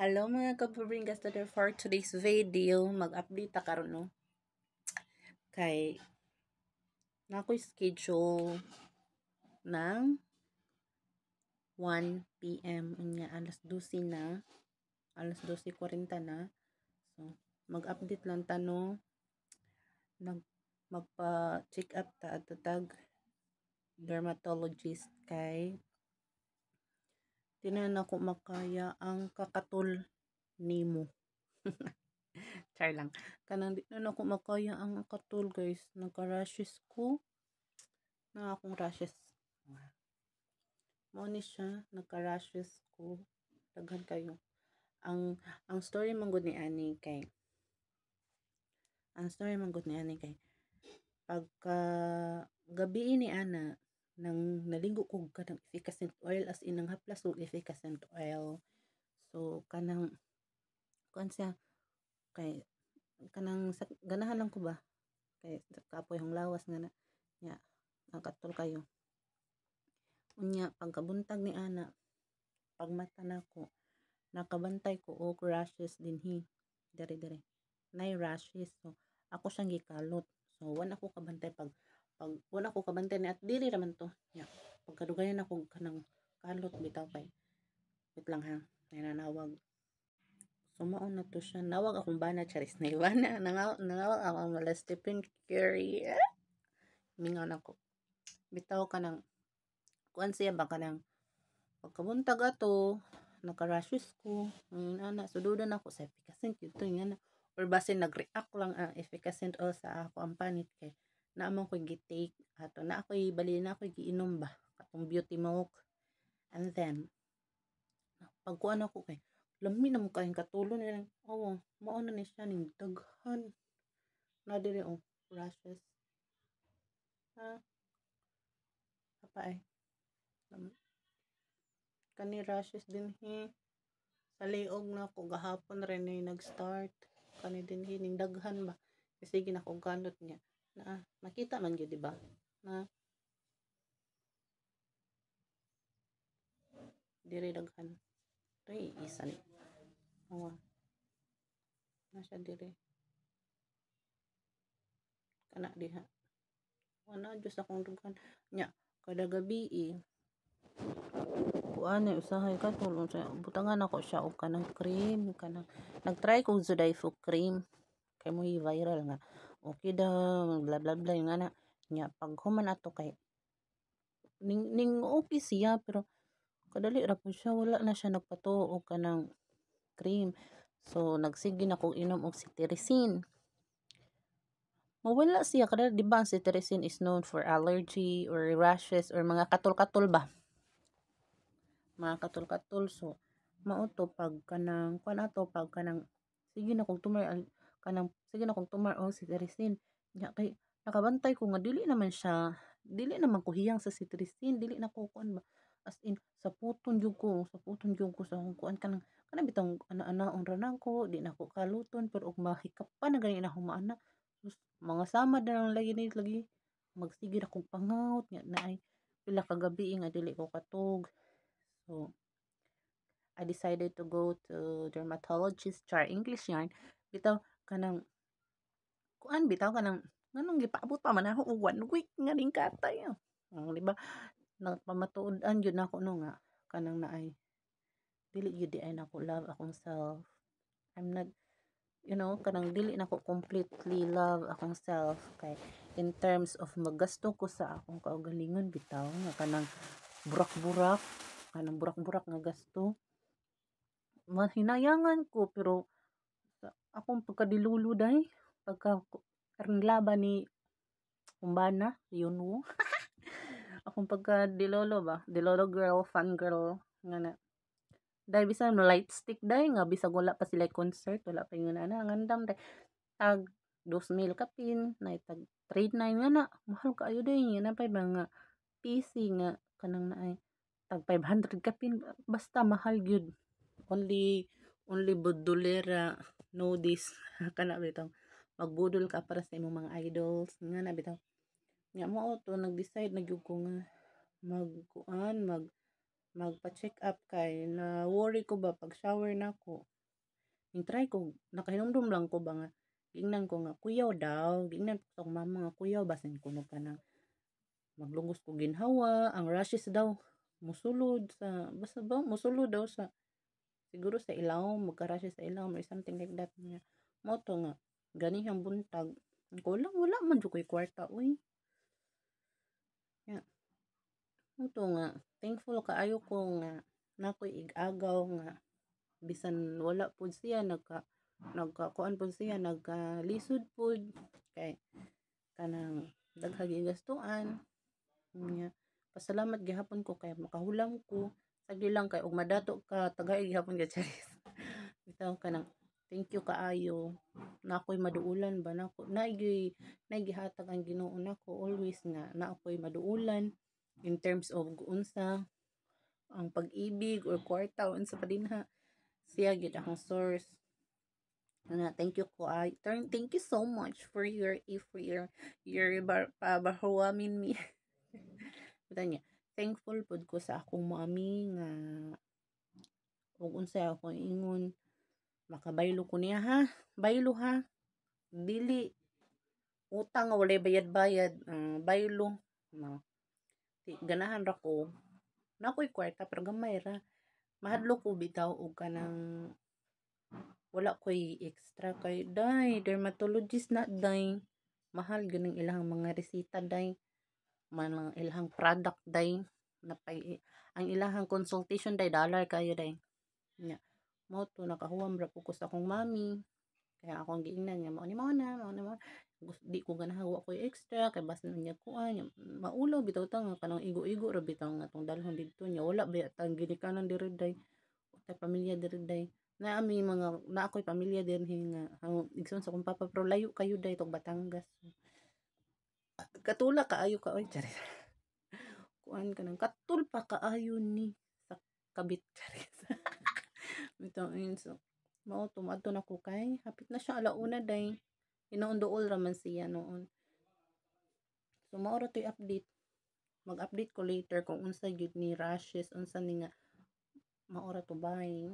Hello mga kabubringas, for today's video, mag-update ta karon no. Kay nako'y schedule ng 1 PM unya alas 12 na, alas 12:40 na. So mag-update lang ta no. Magpa-check up ta at tag dermatologist kay tinan ako makaya ang kakatul nimo. Char lang. Kanang di na ako makaya ang katul guys. Nagka-rashes ko. Na akong rashes. Mo ni siya. Nagka-rashes ko. Daghan kayo. Ang story man gud ni ani kay pagka gabi ni ana nang naligo ko kanang efficacent oil as in ang haplas og efficacent oil. So kanang kuan siya kay kanang ganahan lang ko ba kay kapoy yung lawas nga na nya nakatul kayo unya pagkabuntag ni ana pagmata nako nakabantay ko og rashes dinhi dire nay rashes. So ako siyang gikalot, so wala ko kabantay pag wala ko kabantay ni at dili raman to nya pagkadugayan ako kanang kalot bitaw kay wait lang ha nanawag. So mao na to siya. Nawag akong bana charis na ibana. Nangawag akong wala Stephen Curry. Mingaw na ko. Bitaw ka ng kuan siya ba ka ng pagkabuntag ato naka-rashes ko. Ana sududan ako sa efficacent ito nga na or basin nag-react lang ang efficacent oil sa ako ang panit kay naamang ko gi-take ato na ako'y bali na ako'y giinom ba katong beauty milk and then pagkuan ako kay lami na mo kayong katulon nila. Oo, mao na ni siya ning daghan na dire rashes. Ha? Apa ay? Kani rashes din hi. Sa liog na ko gahapon rin ay nag-start. Kani din hi ning daghan ba. Kasi gina ko ganot niya. Na nakita man gyud di ba? Na dire daghan. Ay isa ni. Awa. Nasa dire. Kana diha. Wala Diyos akong dughan. Nya, kada gabi kuan usahay ka tulong sa butangan ako siya og kanang cream kanang nagtry ko Zodaifu cream kay mo viral nga okay daw bla bla bla nga na nya pag human ato kay ning okay siya pero kadali ra po siya wala na siya nagpatuo og kanang cream. So nagsige na kog inom og cetirizine. Mawala siya kada di ba ang cetirizine is known for allergy or rashes or mga katul-katul ba? Mga katul-katul. So mao to pag kanang kuan ato pag kanang sige na kog tumar og cetirizine. Nya kay nakabantay ko nga dili naman ko hiyang sa cetirizine, dili na ko kuan ba as in sa puton jud ko sa kuan kanang bitong ana-anaon ra nako di na ko kaluton pero og mahikap pa na gani na humana sus mga sama na lang lagi ni lagi magsige na kog pangaut nga naay pila ka gabi nga dili ko katog. So I decided to go to dermatologist char English yarn bitaw kanang kuan bitaw kanang nganong gipaabot pa man ako og 1 week nga ning katay di ba nagpamatuod-an gyud nako no nga kanang naay dili gyud di ay nako love akong self. I'm not kanang dili nako completely love akong self kay in terms of maggasto ko sa akong kaugalingon bitaw nga kanang burak-burak nga gasto mahinayangan ko pero akong pagkadilulo dahi pagka karong laban ni kumbana yun mo akong pagkadilolo ba dilolo girl fan girl nga na dahil bisan light stick dahil nga bisag wala pa sila concert wala pa yung na ngandam dahil tag 2,000 kapin na tag trade na nga na mahal ka ayo dahil nga na pa mga PC nga kanang naay tag 500 kapin basta mahal gyud only budolera no this kana bitaw magbudol ka para sa imong mga idols nga na bitaw nya mo to nag-decide na gyud ko nga magpa-check up kay na worry ko ba pag shower nako try ko nakahinumdum lang ko ba nga giingnan ko nga kuyaw daw giingnan ko sa akong mama nga kuyaw basin kuno ka na maglungos ko ginhawa ang rashes daw musulod sa basta ba musulod daw sa siguro sa ilawom magka-rashes sa ilawom or something like that nga mo to nga ganihang buntag ko lang wala man jud ko'y kwarta uy ya mo to nga thankful kaayo ko nga nakoy ig-agaw nga bisan wala pud siya nagkakuan pud siya nagkalisod pud kay kanang daghang gigastuan nya pasalamat gihapon ko kay makahulam ko sagdi lang kay og madato ka tagay gihapon ka charis bitaw kanang thank you kaayo nakoy maduulan ba nako naigihatag ang Ginoo nako always nga naakoy maduulan in terms of unsa ang pag-ibig or kwarta o unsa pa dinha siya gid akong source na thank you ko ay thank you so much for your pabahawamin me Buta niya thankful pud ko sa akong mommy nga ug unsay ako ingon makabaylo ko niya ha baylo ha dili utang nga walay bayad-bayad baylo no ganahan ra ko nakoy kwarta pero gamay ra mahadlo ko bitaw og kanang wala koy extra kay day dermatologist na day mahal ganing ilang mga resita day man ilang product day napay ang ilang consultation day dollar kayo day nya mo to nakahuwam ra ko sa akong mami kaya akong giingnan nga mao na di ko ganahan wa koy extra kay bas niya kuan maulaw bitaw ta nga kanang igo-igo ra bitaw nga tong dalhon didto nya wala ba tang ginikanan diri day tay pamilya diri day na ami mga na ako'y pamilya dinhi nga igsoon sa akong papa pero layo kayo day tong Batangas katula kaayo ka oy charis kuan ka nang katul pa kaayo ni sa kabit charis bitaw so mao to madto na ko kay hapit na siya alauna day hinoon duol ra man siya noon so mao ra to'y update mag-update ko later kung unsa gyud ni rashes unsa ni nga mao ra to bye